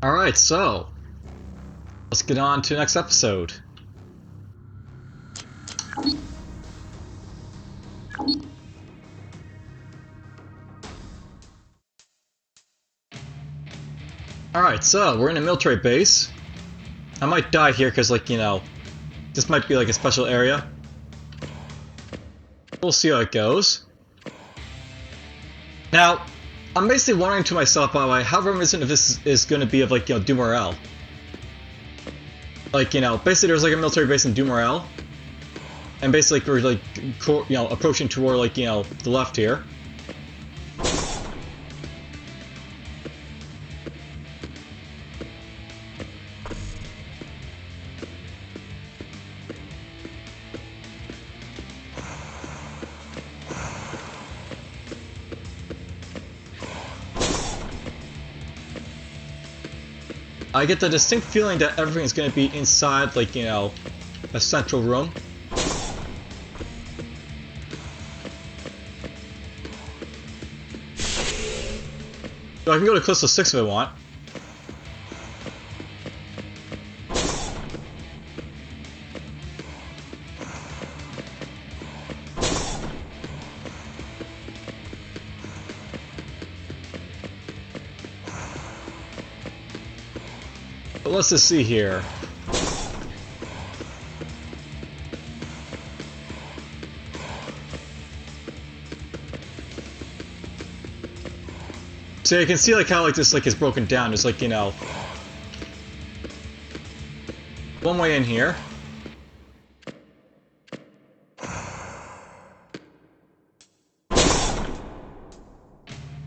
Alright, so let's get on to the next episode. Alright, so we're in a military base. I might die here because, like, this might be like a special area. We'll see how it goes. Now, I'm basically wondering to myself, by the way, how reminiscent of this is going to be of, like, Doom Morale. Like, basically there's like a military base in Doom Morale. And basically we're like, approaching toward, like, the left here. I get the distinct feeling that everything's going to be inside, like, a central room. So I can go to Crystal 6 if I want. But let's just see here. So you can see, like, how, like, this, like, is broken down. There's, like, one way in here. I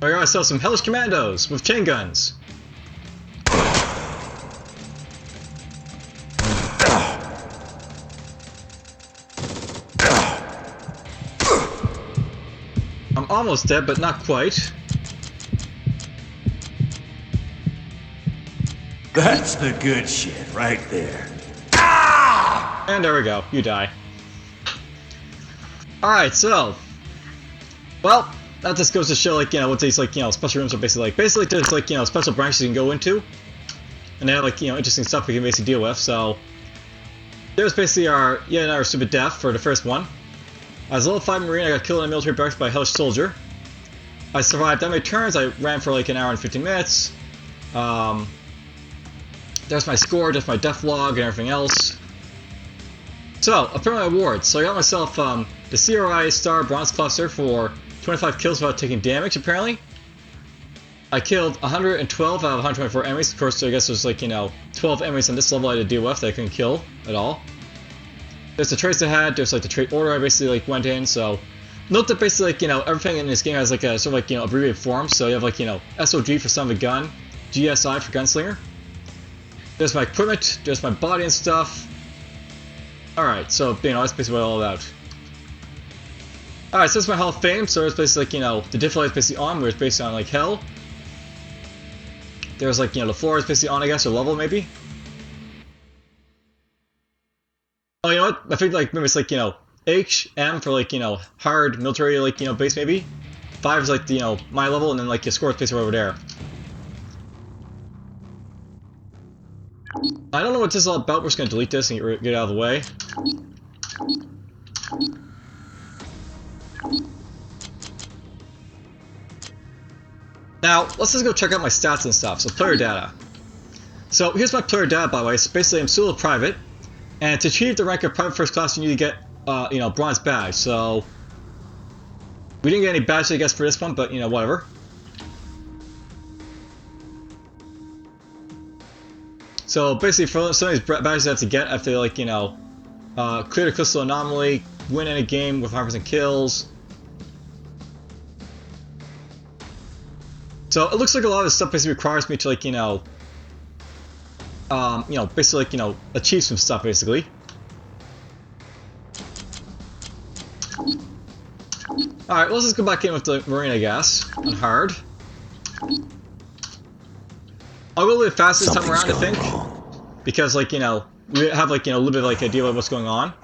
got myself some hellish commandos with chain guns. I'm almost dead, but not quite. That's the good shit right there. Ah! And there we go. You die. Alright, so. Well, that just goes to show, like, what these, like, special rooms are basically like. Basically, there's, like, special branches you can go into. And they have, like, interesting stuff we can basically deal with, so. There's basically our stupid death for the first one. As a level 5 Marine, I got killed in a military barracks by a hellish soldier. I survived that many turns. I ran for like an hour and 15 minutes. There's my score, just my death log and everything else. So, apparently my awards. So I got myself the CRI Star Bronze Cluster for 25 kills without taking damage, apparently. I killed 112 out of 124 enemies. Of course, I guess there's, like, 12 enemies on this level I had to deal with that I couldn't kill at all. There's the traits I had, there's, like, the trait order I basically, like, went in, so. Note that basically, like, everything in this game has, like, a sort of, like, abbreviated form. So you have, like, SOG for son of a gun, GSI for gunslinger. There's my equipment, there's my body and stuff. Alright, so, that's basically what it's all about. Alright, so that's my Hall of Fame, so it's basically, like, the difficulty is basically on, where it's based on, like, hell. There's, like, the floor is basically on, I guess, or level, maybe. Oh, you know what? I think, like, maybe it's, like, H, M for, like, hard military, like, base, maybe. 5 is, like, the, my level, and then, like, your score is basically over there. I don't know what this is all about. We're just gonna delete this and get out of the way. Now, let's just go check out my stats and stuff. So, player data. So, here's my player data, by the way. So, basically, I'm still a private. And to achieve the rank of private first class, you need to get, bronze badge. So, we didn't get any badges, I guess, for this one, but, whatever. So basically, for some of these badges I have to get, I have to, like, clear the crystal anomaly, win in a game with 100% kills. So it looks like a lot of this stuff basically requires me to, like, basically, like, achieve some stuff, basically. Alright, let's just go back in with the Marine, I guess, on hard. I'll go a little bit faster this time around, I think. Because, like, we have, like, a little bit of, like, idea of what's going on.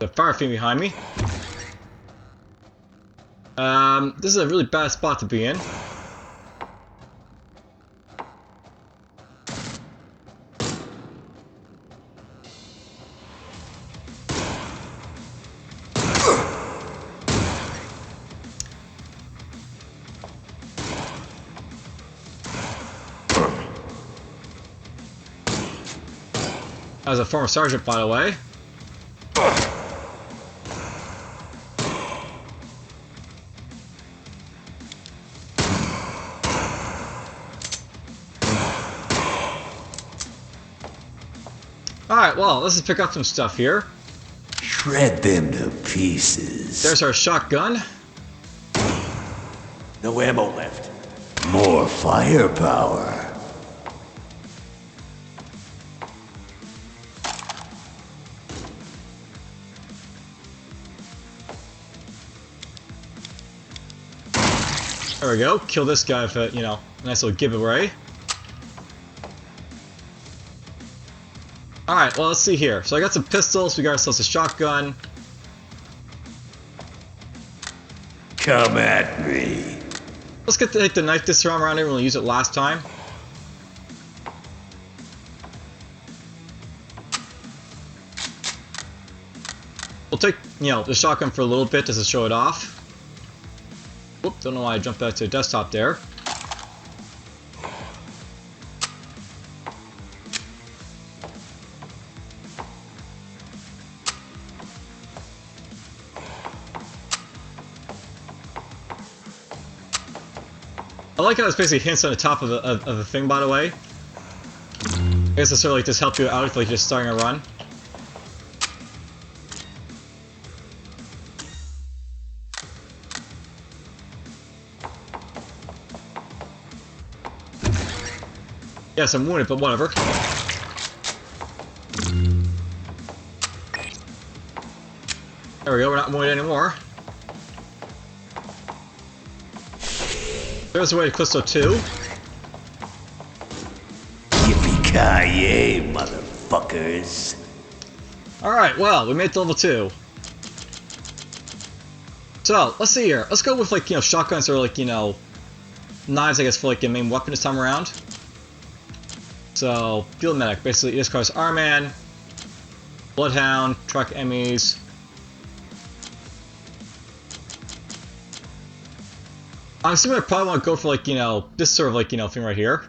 The fire fiend behind me. This is a really bad spot to be in. As a former sergeant, by the way. Alright, well, let's just pick up some stuff here. Shred them to pieces. There's our shotgun. No ammo left. More firepower. There we go. Kill this guy with a, nice little giveaway. Alright, well, let's see here. So I got some pistols, we got ourselves a shotgun. Come at me. Let's get the knife this time around. I didn't really use it last time. We'll take, the shotgun for a little bit just to show it off. Whoop, don't know why I jumped back to the desktop there. I like how it's basically hints on the top of the thing, by the way. I guess it's sort of like just help you out if like you're just starting a run. Yes, I'm wounded, but whatever. There we go, we're not wounded anymore. There's the way to Callisto 2. Yippee-ki-yay, motherfuckers. Alright, well, we made it to level 2. So, let's see here. Let's go with, like, shotguns or, like, knives, I guess, for, like, your main weapon this time around. So, Field Medic. Basically, this covers R-Man, Bloodhound, Truck Enemies. I'm assuming I probably want to go for, like, this sort of, like, thing right here.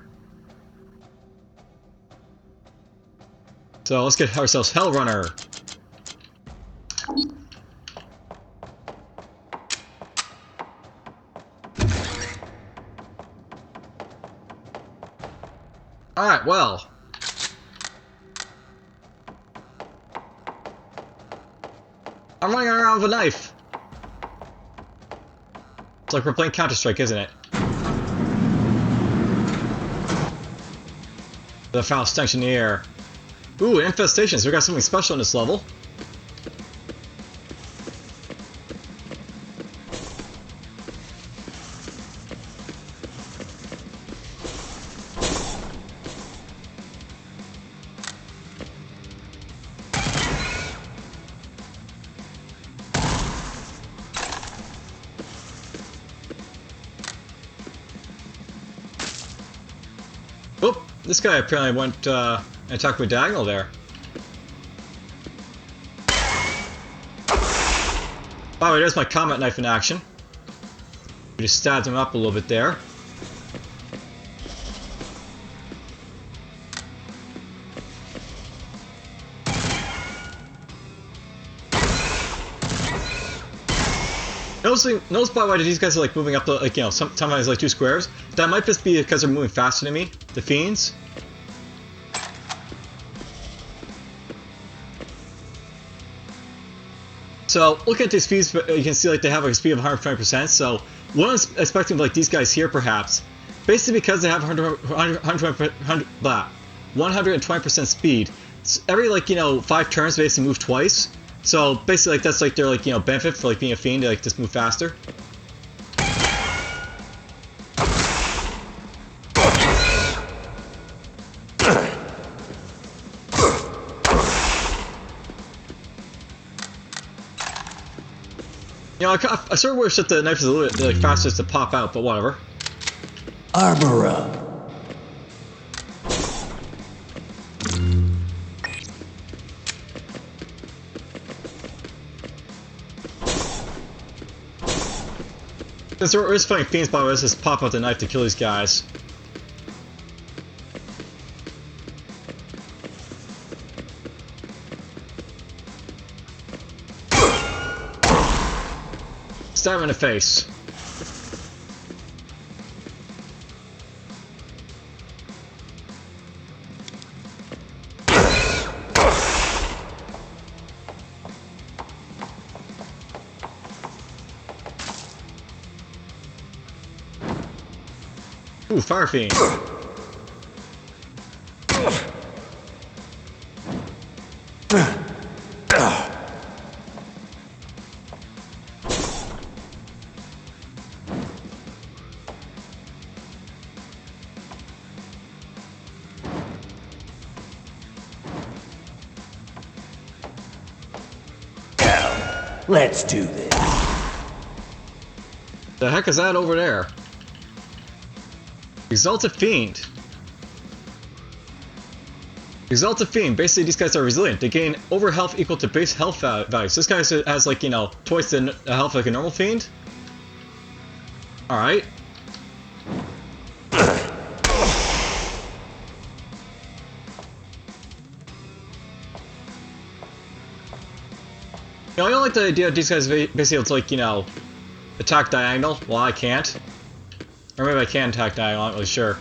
So, let's get ourselves Hell Runner. Alright, well. I'm running around with a knife. It's like we're playing Counter-Strike, isn't it? The foul stench in the air. Ooh, Infestations. We got something special in this level. Oh, this guy apparently went and attacked with diagonal there. By the way, there's my combat knife in action. We just stabbed him up a little bit there. Notice by the way that these guys are like moving up, like, sometimes like 2 squares. That might just be because they're moving faster than me, the fiends. So, looking at these fiends, you can see like they have like a speed of 120%. So, what I'm expecting like these guys here, perhaps, basically because they have 120% speed, every like 5 turns they basically move twice. So basically, like that's like their like benefit for like being a fiend. They like just move faster. You know, I sort of wish that the knife is a little bit like faster to pop out, but whatever. Armor up. Since there is fighting fiends, by the way, let's just pop out the knife to kill these guys. Stab him in the face. Ooh, Fire Fiend. Let's do this. The heck is that over there? Exalted Fiend. Exalted Fiend. Basically, these guys are resilient. They gain over health equal to base health values. This guy has, like, you know, twice the health like a normal Fiend. Alright. You know, I don't like the idea of these guys basically it's like, you know, attack diagonal. Well, I can't. Or maybe I can attack diagonal, I'm not really sure.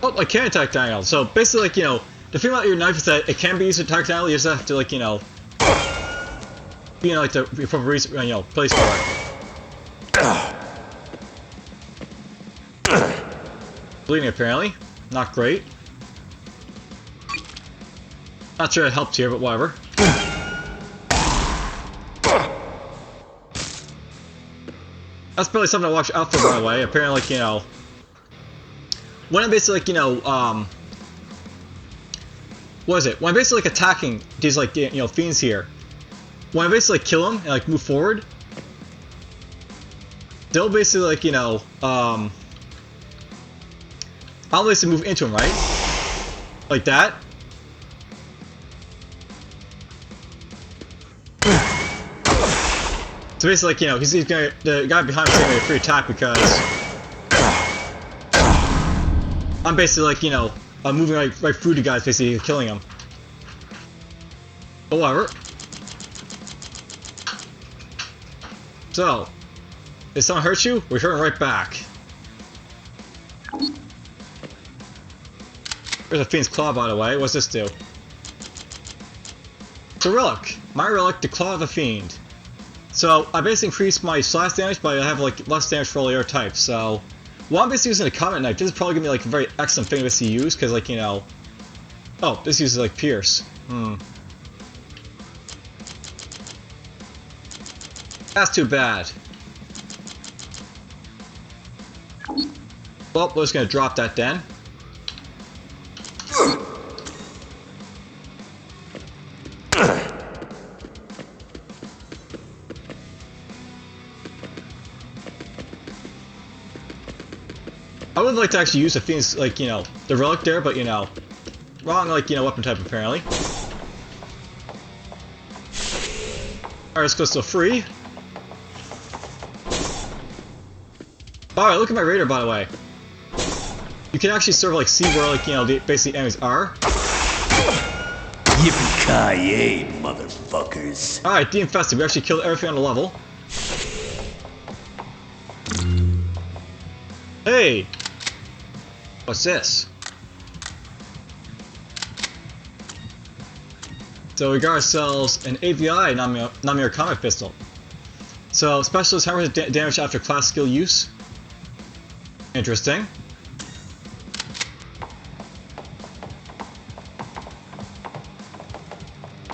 Oh, I can attack diagonal. So basically, like, you know, the thing about your knife is that it can be used to attack diagonal, you just have to, like, you know, be in, like, the appropriate, you know, place for it. Bleeding, apparently. Not great. Not sure it helped here, but whatever. That's probably something to watch out for, by the way. Apparently, like, you know, when I'm basically, like, you know, what is it? When I'm basically, like, attacking these, like, you know, fiends here, when I basically like, kill them and, like, move forward, they'll basically, like, you know, I'll basically move into him, right? Like that. So basically, like, you know, he's gonna, the guy behind him is gonna get a free attack because I'm basically, like, you know, I'm moving right through the guys, basically killing them. But whatever. So, if someone hurts you, we're hurting right back. There's a Fiend's Claw, by the way. What's this do? It's a relic. My relic, the Claw of the Fiend. So, I basically increased my slash damage, but I have, like, less damage for all the other types, so... Well, I'm basically using a combat knife. This is probably gonna be, like, a very excellent thing to use, because, like, you know... Oh, this uses, like, Pierce. That's too bad. Well, we're just gonna drop that then. I would like to actually use the Fiend's, like, you know, the relic there, but, you know, wrong, like, you know, weapon type, apparently. Alright, let's go still free. Alright, look at my radar, by the way. You can actually sort of, like, see where, like, you know, the basic enemies are. Yippee-ki-yay, motherfuckers. Alright, de-infested. We actually killed everything on the level. Hey! What's this? So we got ourselves an AVI non-mirror combat pistol. So specialist 100% damage after class skill use. Interesting.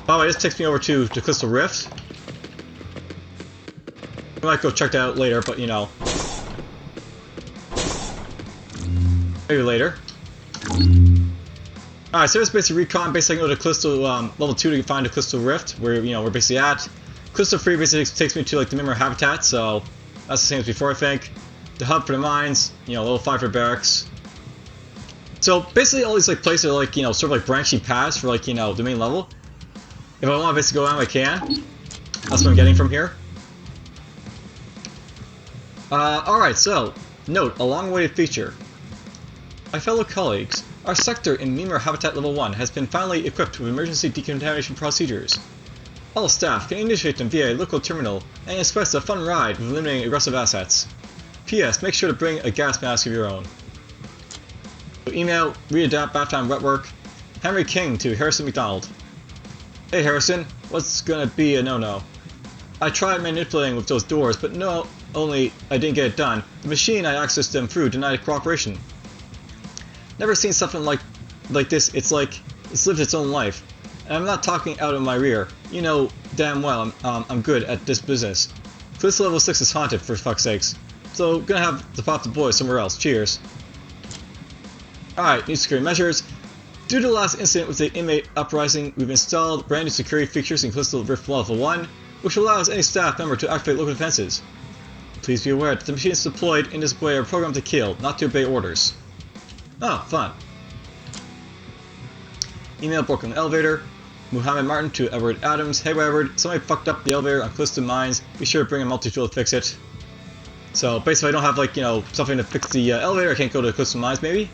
By the way, this takes me over to Crystal Rift. I might go check that out later, but you know. Maybe later. Alright, so there's basically recon. Basically, I can go to Crystal, level 2 to find a Crystal Rift, where, you know, we're basically at. Crystal 3 basically takes me to, like, the Mimir habitat, so that's the same as before, I think. The hub for the mines, you know, level 5 for barracks. So, basically, all these, like, places are, like, you know, sort of like branching paths for, like, you know, the main level. If I want to basically go down, I can. That's what I'm getting from here. Alright, so, note, a long-awaited feature. My fellow colleagues, our sector in Mimir Habitat Level 1 has been finally equipped with emergency decontamination procedures. All staff can initiate them via a local terminal and expect a fun ride with eliminating aggressive assets. P.S. Make sure to bring a gas mask of your own. So email, readapt, bath-time, wet work, Henry King to Harrison McDonald. Hey Harrison, what's gonna be a no-no? I tried manipulating with those doors, but no, only I didn't get it done. The machine I accessed them through denied cooperation. Never seen something like this. It's like it's lived its own life. And I'm not talking out of my rear. You know damn well I'm good at this business. This level 6 is haunted, for fuck's sakes. So gonna have to pop the boys somewhere else. Cheers. Alright, new security measures. Due to the last incident with the inmate uprising, we've installed brand new security features in Crystal Rift Level 1, which allows any staff member to activate local defenses. Please be aware that the machines deployed in this way are programmed to kill, not to obey orders. Oh, fun. Email broken elevator. Muhammad Martin to Edward Adams. Hey Edward, somebody fucked up the elevator on Clifton Mines. Be sure to bring a multi-tool to fix it. So basically I don't have, like, you know, something to fix the elevator. I can't go to Clifton Mines maybe.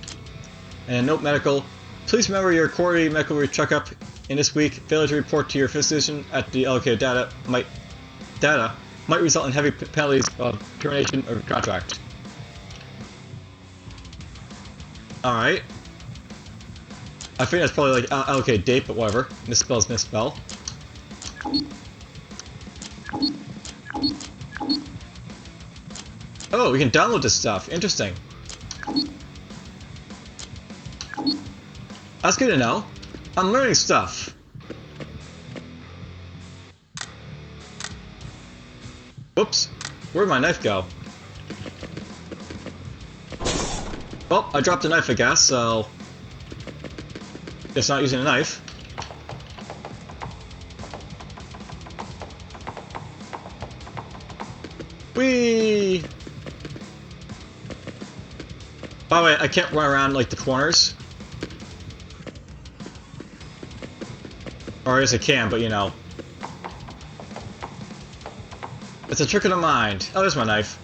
And note medical. Please remember your quarterly medical checkup in this week. Failure to report to your physician at the allocated data might result in heavy penalties of termination of contract. Alright. I think that's probably like allocated date, but whatever. Misspell's misspell. Oh, we can download this stuff. Interesting. That's good to know. I'm learning stuff. Whoops. Where'd my knife go? Well, I dropped a knife, I guess, so... Guess not using a knife. Whee! By the way, I can't run around, like, the corners. Or I guess I can, but you know. It's a trick of the mind. Oh, there's my knife.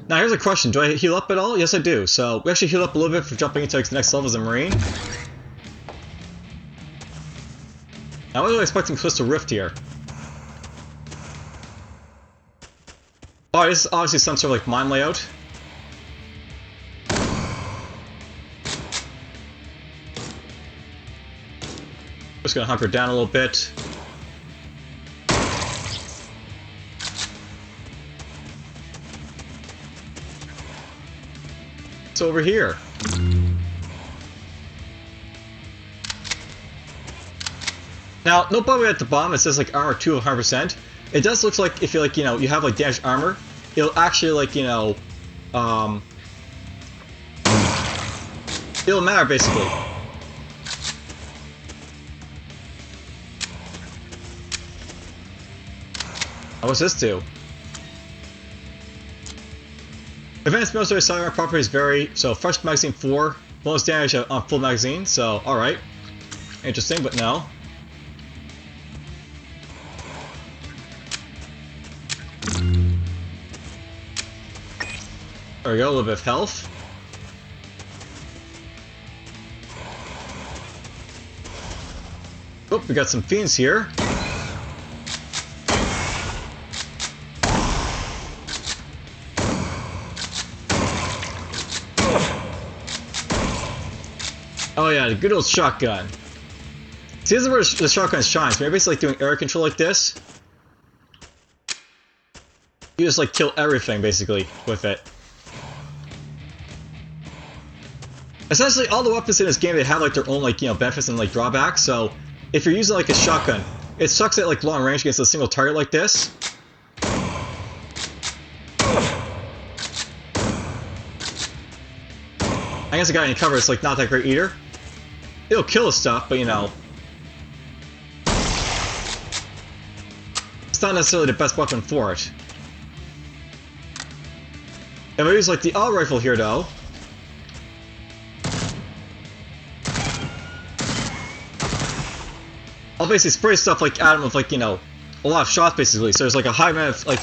Now here's a question, do I heal up at all? Yes I do, so we actually heal up a little bit for jumping into like, the next level as a Marine. Now what was I expecting Crystal Rift here? Oh, this is obviously some sort of like mine layout. Just gonna hunker down a little bit. Over here. Now, note by the way at the bottom it says like armor 2 of 100%. It does look like if you like, you know, you have like damaged armor, it'll actually like, you know, it'll matter basically. What's this do? Advanced military sidearm properties vary, so fresh magazine 4, bonus damage on full magazine, so alright. Interesting, but no. There we go, a little bit of health. Oh, we got some fiends here. Oh yeah, the good old shotgun. See, this is where the shotgun shines. Maybe it's like doing area control like this. You just like kill everything basically with it. Essentially, all the weapons in this game, they have like their own like benefits and like drawbacks. So if you're using like a shotgun, it sucks at like long range against a single target like this. I guess a guy in cover is like not that great either. It'll kill his stuff, but it's not necessarily the best weapon for it. If I use like the auto rifle here though, I'll basically spray stuff like at him with like, a lot of shots basically. So there's like a high amount of like,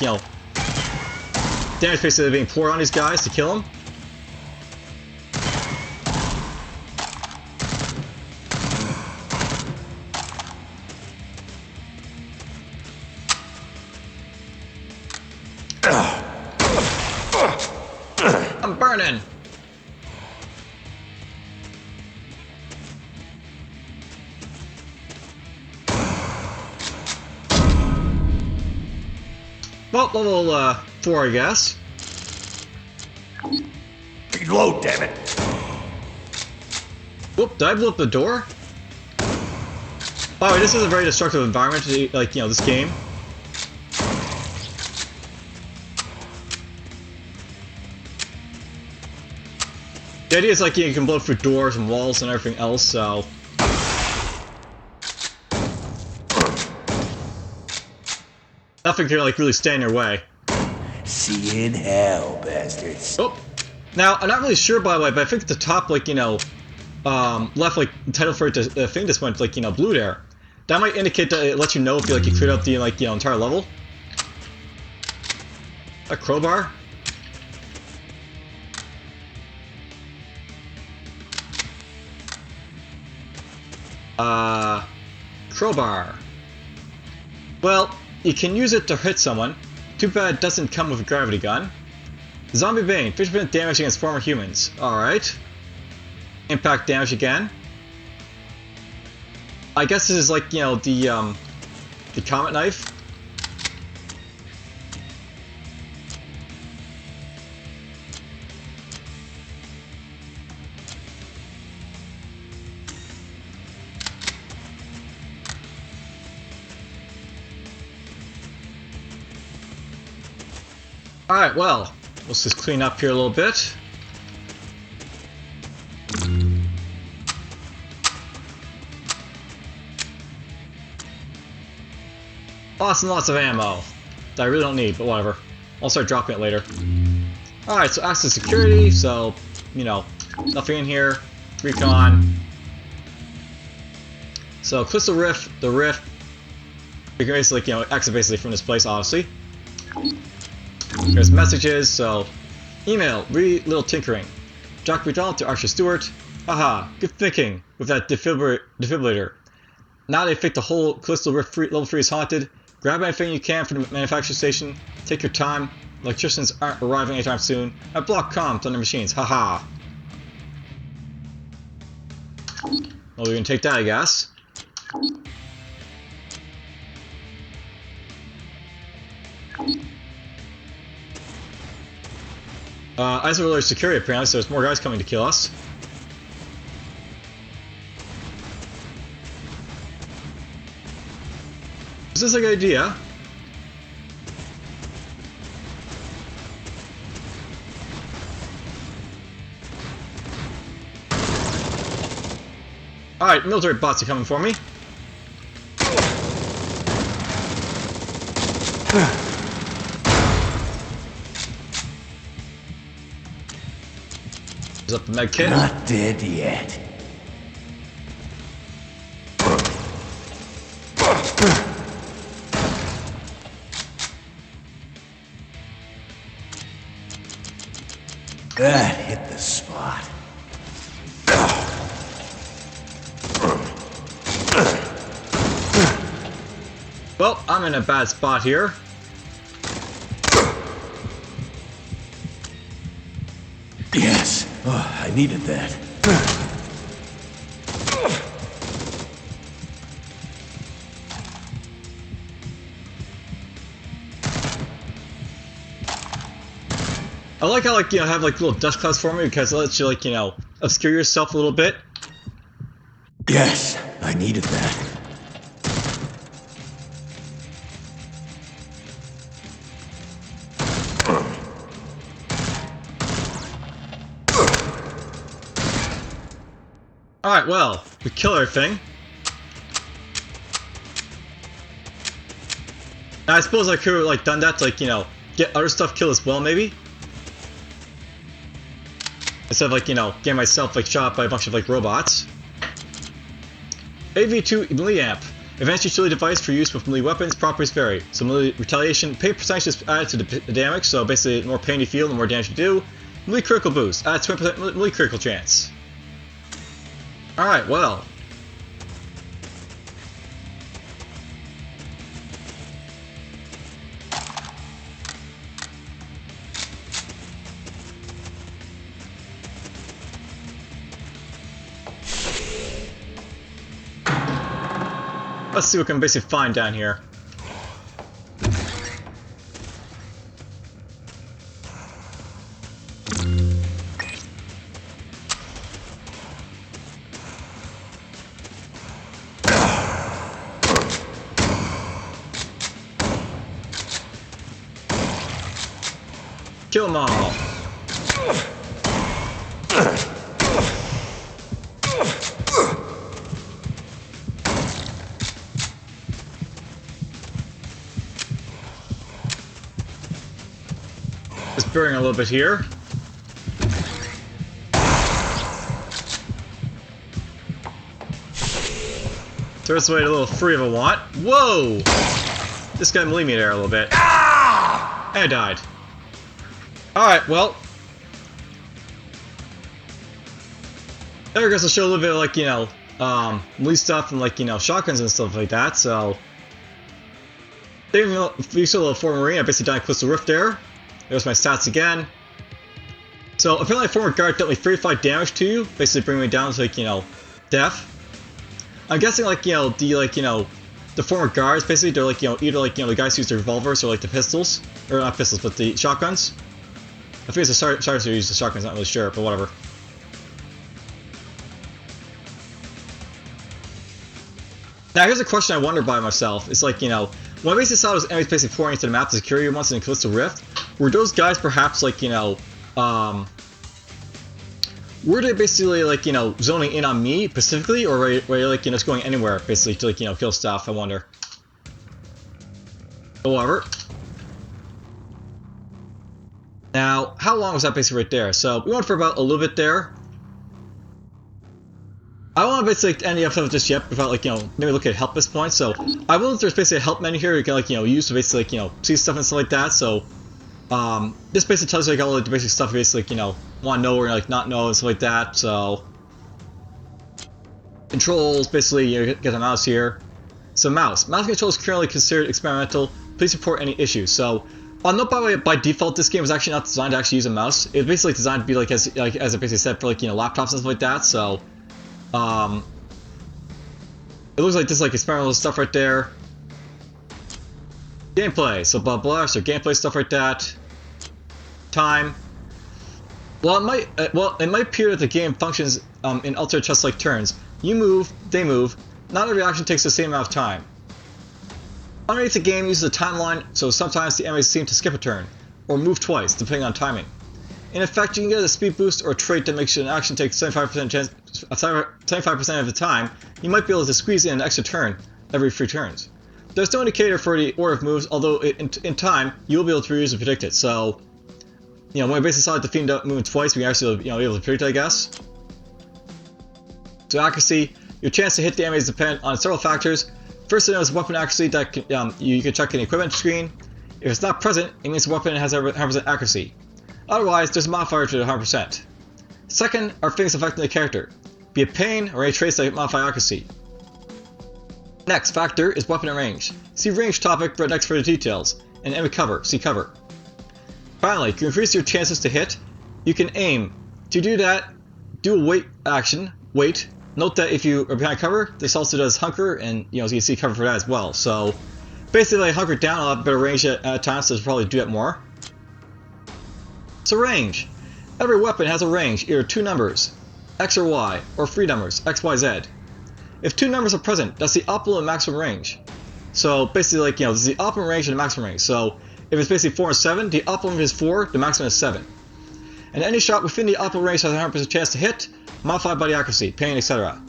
damage basically being poured on these guys to kill them. I'm burning! Well, level 4, I guess. Reload, damn it! Whoop, did I blow up the door? By the way, this is a very destructive environment, like, this game. The idea is like you can blow through doors and walls and everything else, so nothing can like really stand in your way. See you in hell, bastards. Oh, now I'm not really sure by the way, but I think the top like left like title for it the thing just went like blue there. That might indicate that it lets you know if you cleared out the entire level. A crowbar. Crowbar. Well, you can use it to hit someone. Too bad it doesn't come with a gravity gun. Zombie Bane, 50% damage against former humans. Alright. Impact damage again. I guess this is like, the comet knife. Alright, well, let's just clean up here a little bit. Lots and lots of ammo that I really don't need, but whatever. I'll start dropping it later. Alright, so access security, so, nothing in here. Recon. So, Crystal Rift, the Rift. You can basically, exit basically from this place, obviously. There's messages, so email, little tinkering. Jock McDonald to Archer Stewart. Haha, good thinking with that defibrillator. Now they think the whole Crystal Rift level 3 is haunted. Grab anything you can from the manufacturing station. Take your time. Electricians aren't arriving anytime soon. I block comms on their machines. Haha. Well, we're gonna take that, I guess. Isolated security apparently, so there's more guys coming to kill us. Is this a good idea? Alright, military bots are coming for me. Up the med kit. Not dead yet. That hit the spot. Well, I'm in a bad spot here. Yes. Oh, I needed that. I like how have little dust clouds for me because it lets you obscure yourself a little bit. Yes, I needed that. Alright, well, we kill everything. Now, I suppose I could have, like, done that to, like, you know, get other stuff killed as well, maybe? Instead of, like, you know, getting myself, like, shot by a bunch of, like, robots. AV2 melee amp. Advanced utility device for use with melee weapons. Properties vary. So melee retaliation. Pain percentage is added to the damage, so basically the more pain you feel, the more damage you do. Melee critical boost. Adds 20% melee critical chance. Alright, well. Let's see what we can basically find down here. Kill them all. Just burning a little bit here. So this way a little free of a want. Whoa! This guy blew me there a little bit. And I died. Alright, well. There goes to show a little bit of, like, you know, melee stuff and, like, you know, shotguns and stuff like that, so. If you saw a little former marine, I basically died close to the roof there. There's my stats again. So apparently former guard dealt like 35 damage to you, basically bringing me down to, like, you know, death. I'm guessing, like, you know, the former guards basically, they're like, you know, either like, you know, the guys who use the revolvers or like the pistols, or not pistols, but the shotguns. I think it's the sergeants who use the shotguns, not really sure, but whatever. Now here's a question I wonder by myself. It's like, you know, when I basically saw those enemies basically pouring into the map to secure you once in the Callisto Rift, were those guys perhaps, like, you know, were they basically, like, you know, zoning in on me specifically, or were they, like, you know, just going anywhere basically to, like, you know, kill stuff? I wonder. However. Now, how long was that basically right there? So we went for about a little bit there. I don't want to basically end the episode just yet without, like, you know, maybe look at help at this point. So I will, there's basically a help menu here you can, like, you know, use to basically, like, you know, see stuff and stuff like that. So this basically tells you, like, all the basic stuff you basically, like, you know, want to know or, like, not know and stuff like that. So controls, basically, you get a mouse here. So mouse control is currently considered experimental. Please report any issues. So note, by the way, by default, this game was actually not designed to actually use a mouse. It was basically designed to be like as I basically said, for, like, you know, laptops and stuff like that. So it looks like this, like, experimental stuff right there. Gameplay, so blah blah, so gameplay stuff like that. Time. Well, it might appear that the game functions in alternate chess-like turns. You move, they move. Not every action takes the same amount of time. Underneath the game uses a timeline, so sometimes the enemies seem to skip a turn, or move twice, depending on timing. In effect, you can get a speed boost or a trait that makes an action take 75% of the time. You might be able to squeeze in an extra turn every 3 turns. There's no indicator for the order of moves, although in time you'll be able to reuse and predict it. So, you know, when I basically saw the fiend moving twice, we can actually, you know, be able to predict it, I guess. So accuracy, your chance to hit the enemies depend on several factors. First, is weapon accuracy that you can check in the equipment screen. If it's not present, it means the weapon has 100% accuracy. Otherwise, there's a modifier to 100%. Second, are things affecting the character. Be it pain or any traits that modify accuracy. Next factor is weapon and range. See range topic for next further details. And enemy cover, see cover. Finally, to increase your chances to hit, you can aim. To do that, do a wait action, wait. Note that if you are behind cover, this also does hunker, and, you know, as you can see, cover for that as well. So basically, hunker down, I'll have better range at times, so I'll probably do that more. So range. Every weapon has a range, either 2 numbers. X or Y, or free numbers, X, Y, Z. If two numbers are present, that's the optimal and maximum range. So basically, like, this is the optimum range and the maximum range. So if it's basically 4 and 7, the optimum is 4, the maximum is 7. And any shot within the optimal range has a 100% chance to hit, modified by the accuracy, pain, etc.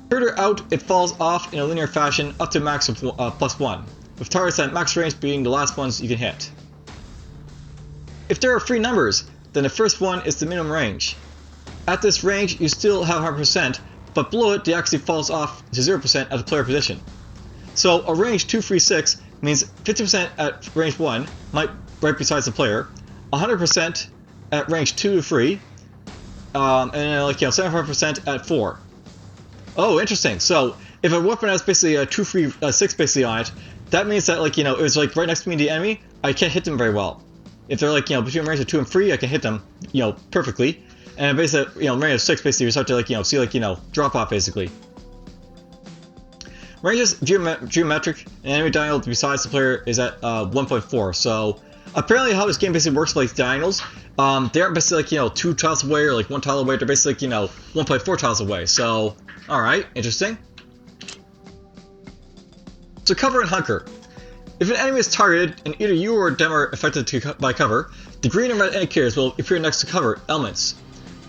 Further out, it falls off in a linear fashion up to max of +1, with targets at max range being the last ones you can hit. If there are free numbers, then the first one is the minimum range. At this range, you still have 100%, but below it, the accuracy falls off to 0% at the player position. So a range 2, 3, 6 means 50% at range 1, right besides the player, 100% at range 2 to 3, and then 75% at 4. Oh, interesting. So if a weapon has basically a 2, 3, 6 basically on it, that means that if it's right next to me, the enemy, I can't hit them very well. If they're between range of 2 and 3, I can hit them, perfectly. And basically, range of 6, basically, you start to see drop off basically. Range is geometric, and enemy diagonal besides the player is at 1.4. So apparently, how this game basically works with diagonals, they aren't basically 2 tiles away or 1 tile away. They're basically 1.4 tiles away. So all right, interesting. So cover and hunker. If an enemy is targeted and either you or them are affected by cover, the green and red indicators will appear next to cover elements.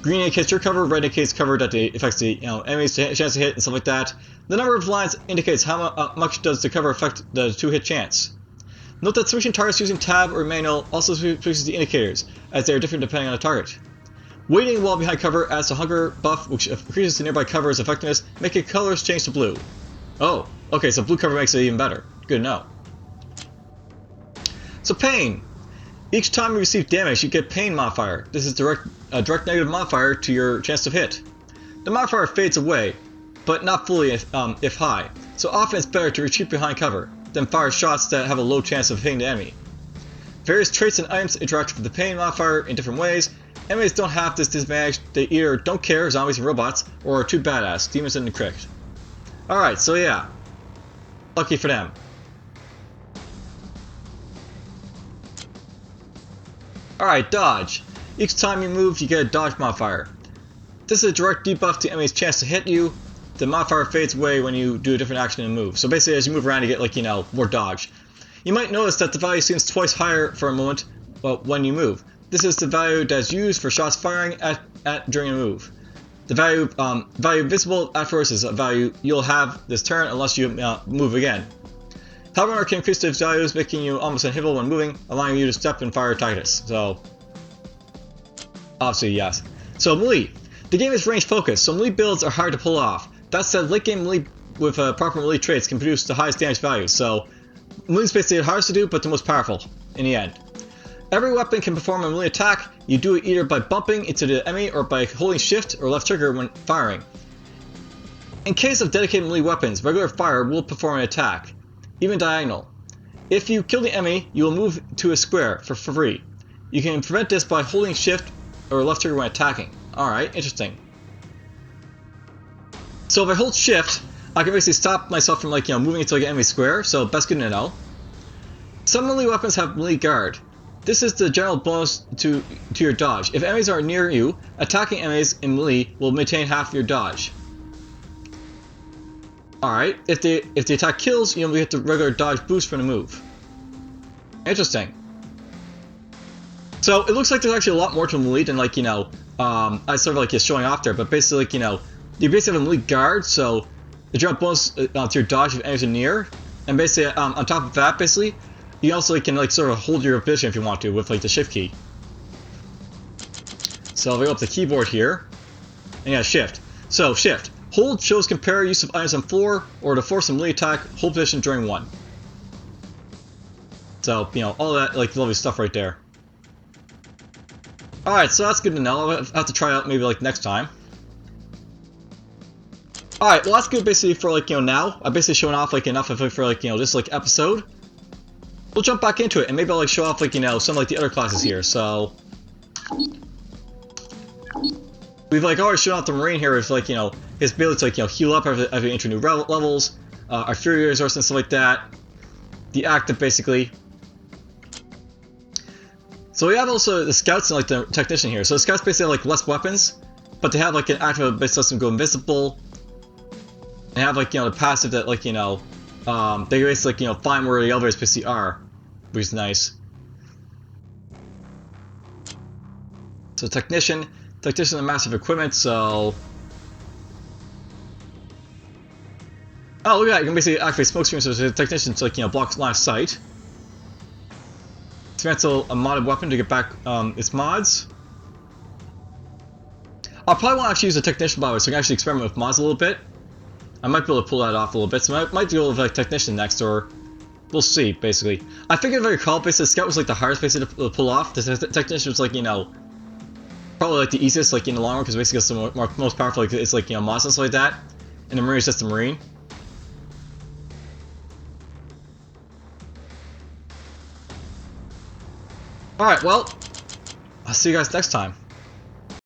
Green indicates your cover, red indicates cover that affects the enemy's chance to hit and stuff like that. The number of lines indicates how much does the cover affect the 2-hit chance. Note that switching targets using tab or manual also switches the indicators, as they are different depending on the target. Waiting while behind cover adds a hunger buff, which increases the nearby cover's effectiveness, making colors change to blue. Oh, okay, so blue cover makes it even better. Good to know. So pain. Each time you receive damage, you get pain modifier. This is a direct negative modifier to your chance to hit. The modifier fades away, but not fully if high. So often it's better to retreat behind cover than fire shots that have a low chance of hitting the enemy. Various traits and items interact with the pain modifier in different ways. Enemies don't have this disadvantage. They either don't care, zombies and robots, or are too badass, demons and the cricket. Alright, so yeah. Lucky for them. Alright, dodge. Each time you move, you get a dodge modifier. This is a direct debuff to enemy's chance to hit you. The modifier fades away when you do a different action and move. So basically, as you move around, you get more dodge. You might notice that the value seems twice higher for a moment when you move. This is the value that's used for shots firing during a move. The value visible at first is a value you'll have this turn unless you move again. However, can increase those values, making you almost unhittable when moving, allowing you to step and fire targets. So, obviously, yes. So, melee. The game is range focused, so melee builds are hard to pull off. That said, late game melee with proper melee traits can produce the highest damage values. So, melee is basically the hardest to do, but the most powerful in the end. Every weapon can perform a melee attack. You do it either by bumping into the enemy or by holding shift or left trigger when firing. In case of dedicated melee weapons, regular fire will perform an attack, even diagonal. If you kill the enemy, you will move to a square for free. You can prevent this by holding shift or left trigger when attacking. Alright, interesting. So if I hold shift, I can basically stop myself from moving into an enemy square, so that's good to know. Some melee weapons have melee guard. This is the general bonus to your dodge. If enemies are near you, attacking enemies in melee will maintain half your dodge. Alright, if the attack kills, you get the regular dodge boost from the move. Interesting. So it looks like there's actually a lot more to melee than I sort of just showing off there, but basically you basically have a melee guard, so the general bonus to your dodge if enemies are near, and basically on top of that, basically you also can sort of hold your position if you want to with the shift key. So if I go up the keyboard here, and yeah, shift. So shift. Hold shows compare use of items on floor, or to force a melee attack, hold position during one. So, all that lovely stuff right there. Alright, so that's good to know. I'll have to try out maybe next time. Alright, well that's good basically for now. I'm basically showing off enough of it for this episode. We'll jump back into it and maybe I'll show off some of the other classes here. So we've already shown off the Marine here with his ability to heal up as we enter new levels, our Fury resource and stuff like that. The active basically. So we have also the scouts and the technician here. So the scouts basically have less weapons, but they have like an active ability system go invisible. And have like, you know, the passive that like, you know, they basically like, you know, find where the elevators basically are, which is nice. So technician is massive equipment, so... Oh, look at that, you can basically activate smoke screens so the technician to like, you know, block line of sight. Dismantle a modded weapon to get back its mods. I'll probably want to actually use a technician, by the way, so I can actually experiment with mods a little bit. I might be able to pull that off a little bit, so I might deal with like technician next, or we'll see, basically. I figured if I recall, basically, the scout was like the hardest basically to pull off. The technician was like, you know, probably like the easiest, like in the long run, because basically it's the most powerful, like it's like, you know, mods and stuff like that. And the marine is just the marine. Alright, well, I'll see you guys next time.